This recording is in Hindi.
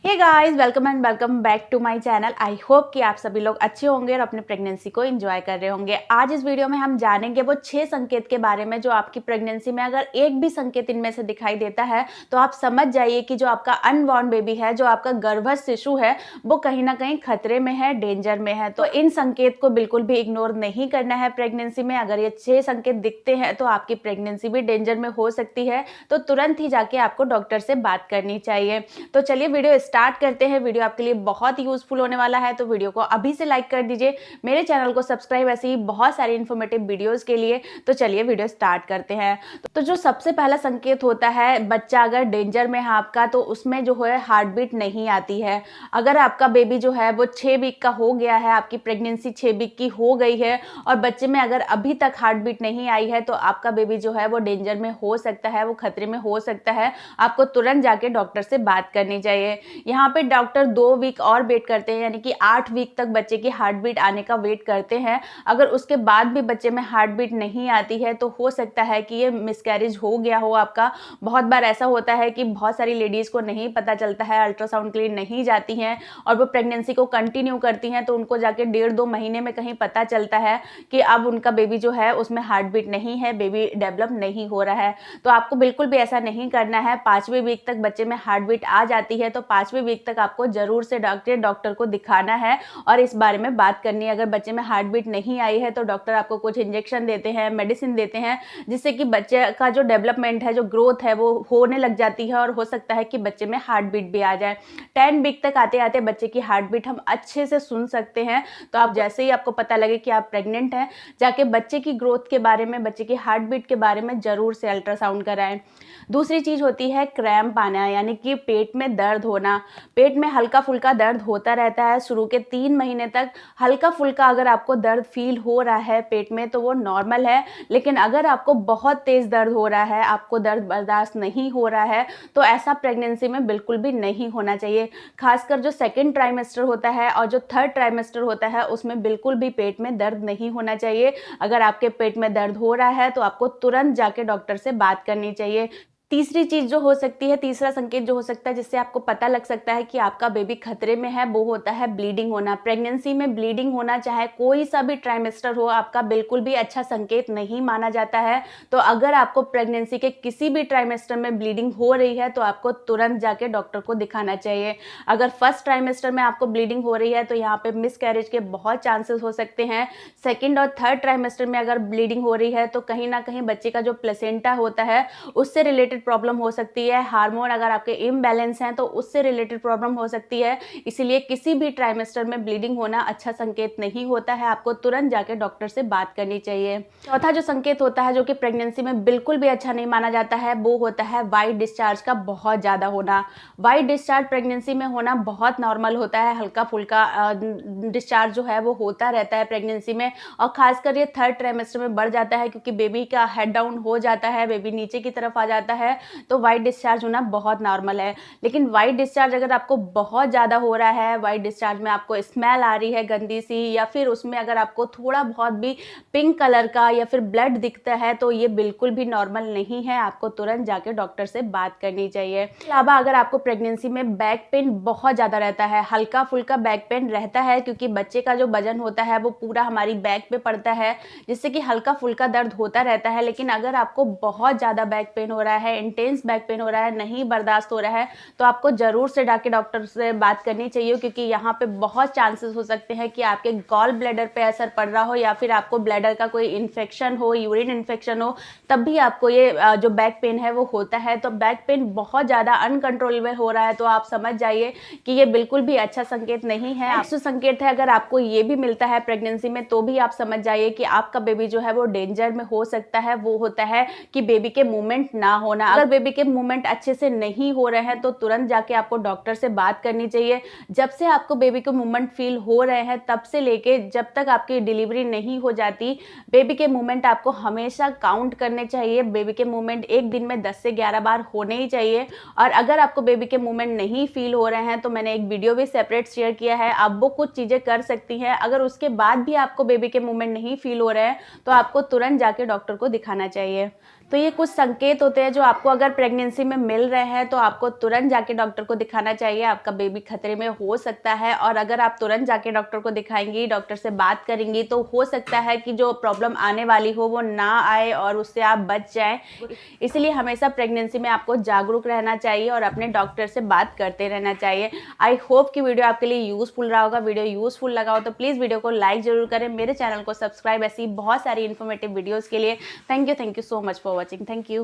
Hey guys, welcome and welcome back to my channel. I hope कि आप सभी लोग अच्छे होंगे और अपने प्रेगनेंसी को एंजॉय कर रहे होंगे। आज इस वीडियो में हम जानेंगे वो 6 संकेत के बारे में जो आपकी प्रेगनेंसी में अगर एक भी संकेत इनमें से दिखाई देता है तो आप समझ जाइए कि जो आपका अनबॉर्न बेबी है, जो आपका गर्भस्थ शिशु है, वो कहीं ना कहीं खतरे में है, डेंजर में है। तो इन संकेत को बिल्कुल भी इग्नोर नहीं करना है प्रेगनेंसी में। अगर ये 6 संकेत दिखते हैं तो आपकी प्रेगनेंसी भी डेंजर में हो सकती है, तो तुरंत ही जाके आपको डॉक्टर से बात करनी चाहिए। तो चलिए वीडियो स्टार्ट करते हैं। वीडियो आपके लिए बहुत यूजफुल होने वाला है, तो वीडियो को अभी से लाइक कर दीजिए, मेरे चैनल को सब्सक्राइब ऐसे ही बहुत सारी इन्फॉर्मेटिव वीडियोस के लिए। तो चलिए वीडियो स्टार्ट करते हैं। तो जो सबसे पहला संकेत होता है, बच्चा अगर डेंजर में है आपका, तो उसमें जो है हार्ट बीट नहीं आती है। अगर आपका बेबी जो है वो 6 वीक का हो गया है, आपकी प्रेगनेंसी 6 वीक की हो गई है और बच्चे में अगर अभी तक हार्ट बीट नहीं आई है, तो आपका बेबी जो है वो डेंजर में हो सकता है, वो खतरे में हो सकता है। आपको तुरंत जाके डॉक्टर से बात करनी चाहिए। यहाँ पे डॉक्टर 2 वीक और वेट करते हैं, यानी कि 8 वीक तक बच्चे की हार्ट बीट आने का वेट करते हैं। अगर उसके बाद भी बच्चे में हार्ट बीट नहीं आती है तो हो सकता है कि ये मिसकैरेज हो गया हो आपका। बहुत बार ऐसा होता है कि बहुत सारी लेडीज़ को नहीं पता चलता है, अल्ट्रासाउंड के लिए नहीं जाती हैं और वो प्रेगनेंसी को कंटिन्यू करती हैं, तो उनको जाके 1.5-2 महीने में कहीं पता चलता है कि अब उनका बेबी जो है उसमें हार्ट बीट नहीं है, बेबी डेवलप नहीं हो रहा है। तो आपको बिल्कुल भी ऐसा नहीं करना है। 5वें वीक तक बच्चे में हार्ट बीट आ जाती है तो 5वें वीक तक आपको जरूर से डॉक्टर को दिखाना है और इस बारे में बात करनी है। अगर बच्चे में हार्ट बीट नहीं आई है तो डॉक्टर आपको कुछ इंजेक्शन देते हैं, मेडिसिन देते हैं, जिससे कि बच्चे का जो डेवलपमेंट है, जो ग्रोथ है, वो होने लग जाती है और हो सकता है कि बच्चे में हार्ट बीट भी आ जाए। 10 वीक तक आते आते बच्चे की हार्ट बीट हम अच्छे से सुन सकते हैं। तो आप जैसे ही आपको पता लगे कि आप प्रेग्नेंट हैं, जाके बच्चे की ग्रोथ के बारे में, बच्चे की हार्ट बीट के बारे में जरूर से अल्ट्रासाउंड कराएं। दूसरी चीज होती है क्रैम्प आना, यानी कि पेट में दर्द होना। पेट में हल्का फुल्का दर्द होता रहता है शुरू के 3 महीने तक। हल्का फुल्का अगर आपको दर्द फील हो रहा है पेट में तो वो नॉर्मल है, लेकिन अगर आपको बहुत तेज दर्द हो रहा है, आपको दर्द बर्दाश्त नहीं हो रहा है, तो ऐसा प्रेगनेंसी में बिल्कुल भी नहीं होना चाहिए। खासकर जो 2nd ट्राइमेस्टर होता है और जो 3rd ट्राइमेस्टर होता है, उसमें बिल्कुल भी पेट में दर्द नहीं होना चाहिए। अगर आपके पेट में दर्द हो रहा है तो आपको तुरंत जाके डॉक्टर से बात करनी चाहिए। तीसरी चीज जो हो सकती है, तीसरा संकेत जो हो सकता है जिससे आपको पता लग सकता है कि आपका बेबी खतरे में है, वो होता है ब्लीडिंग होना। प्रेगनेंसी में ब्लीडिंग होना, चाहे कोई सा भी ट्राइमेस्टर हो, आपका बिल्कुल भी अच्छा संकेत नहीं माना जाता है। तो अगर आपको प्रेगनेंसी के किसी भी ट्राइमेस्टर में ब्लीडिंग हो रही है तो आपको तुरंत जाके डॉक्टर को दिखाना चाहिए। अगर 1st ट्राइमेस्टर में आपको ब्लीडिंग हो रही है तो यहाँ पे मिसकैरेज के बहुत चांसेस हो सकते हैं। 2nd और 3rd ट्राइमेस्टर में अगर ब्लीडिंग हो रही है तो कहीं ना कहीं बच्चे का जो प्लेसेंटा होता है उससे रिलेटेड प्रॉब्लम हो सकती है। हार्मोन अगर आपके इम्बैलेंस हैं तो उससे रिलेटेड प्रॉब्लम हो सकती है। इसीलिए किसी भी ट्राइमेस्टर में ब्लीडिंग होना अच्छा संकेत नहीं होता है, आपको तुरंत जाके डॉक्टर से बात करनी चाहिए। चौथा जो संकेत होता है, जो कि प्रेगनेंसी में बिल्कुल भी अच्छा नहीं माना जाता है, वो होता है वाइट डिस्चार्ज का बहुत ज्यादा होना। वाइट डिस्चार्ज प्रेगनेंसी में होना बहुत नॉर्मल होता है। हल्का फुल्का डिस्चार्ज जो है वो होता रहता है प्रेगनेंसी में, और खासकर ये 3rd ट्राइमेस्टर में बढ़ जाता है क्योंकि बेबी का हेड डाउन हो जाता है, बेबी नीचे की तरफ आ जाता है। तो वाइट डिस्चार्ज होना बहुत नॉर्मल है। लेकिन वाइट डिस्चार्ज अगर आपको बहुत ज़्यादा हो रहा है, वाइट डिस्चार्ज में आपको स्मेल आ रही है गंदी सी, या फिर उसमें अगर आपको थोड़ा बहुत भी पिंक कलर का या फिर ब्लड दिखता है, तो ये बिल्कुल भी नॉर्मल नहीं है। आपको तुरंत जाके डॉक्टर से बात करनी चाहिए। इसके अलावा अगर आपको प्रेगनेंसी में बैक पेन बहुत ज़्यादा रहता है, हल्का फुल्का बैक पेन रहता है, क्योंकि बच्चे का जो वजन होता है वो पूरा हमारी बैक पे पड़ता है, जिससे कि हल्का फुल्का दर्द होता रहता है। लेकिन अगर आपको बहुत ज़्यादा बैक पेन हो रहा है, इंटेंस बैक पेन हो रहा है, नहीं बर्दाश्त हो रहा है, तो आपको जरूर से जाके डॉक्टर से बात करनी चाहिए, क्योंकि यहाँ पे बहुत चांसेस हो सकते हैं कि आपके गॉल ब्लैडर पे असर पड़ रहा हो, या फिर आपको ब्लैडर का कोई इन्फेक्शन हो, यूरिन इन्फेक्शन हो, तब भी आपको ये जो बैक पेन है वो होता है। तो बैक पेन बहुत ज़्यादा अनकंट्रोलेबल हो रहा है तो आप समझ जाइए कि ये बिल्कुल भी अच्छा संकेत नहीं है। नेक्स्ट संकेत है, अगर आपको ये भी मिलता है प्रेगनेंसी में, तो भी आप समझ जाइए कि आपका बेबी जो है वो डेंजर में हो सकता है। वो होता है कि बेबी के मूवमेंट ना होना। अगर बेबी के मूवमेंट अच्छे से नहीं हो रहे हैं तो तुरंत जाके आपको डॉक्टर से बात करनी चाहिए। जब से आपको बेबी के मूवमेंट फील हो रहे हैं, तब से लेके जब तक आपकी डिलीवरी नहीं हो जाती, बेबी के मूवमेंट आपको हमेशा काउंट करने चाहिए। बेबी के मूवमेंट एक दिन में 10 से 11 बार होने ही चाहिए। और अगर आपको बेबी के मूवमेंट नहीं फील हो रहे हैं तो मैंने एक वीडियो भी सेपरेट शेयर किया है, आप वो कुछ चीज़ें कर सकती हैं। अगर उसके बाद भी आपको बेबी के मूवमेंट नहीं फील हो रहे हैं तो आपको तुरंत जाके डॉक्टर को दिखाना चाहिए। तो ये कुछ संकेत होते हैं जो आपको अगर प्रेगनेंसी में मिल रहे हैं तो आपको तुरंत जाके डॉक्टर को दिखाना चाहिए। आपका बेबी खतरे में हो सकता है, और अगर आप तुरंत जाके डॉक्टर को दिखाएंगी, डॉक्टर से बात करेंगी, तो हो सकता है कि जो प्रॉब्लम आने वाली हो वो ना आए और उससे आप बच जाएं। इसलिए हमेशा प्रेगनेंसी में आपको जागरूक रहना चाहिए और अपने डॉक्टर से बात करते रहना चाहिए। आई होप कि वीडियो आपके लिए यूजफुल रहा होगा। वीडियो यूजफुल लगा हो तो प्लीज़ वीडियो को लाइक जरूर करें, मेरे चैनल को सब्सक्राइब ऐसी बहुत सारी इन्फॉर्मेटिव वीडियोज़ के लिए। Thank you so much for watching. Thank you.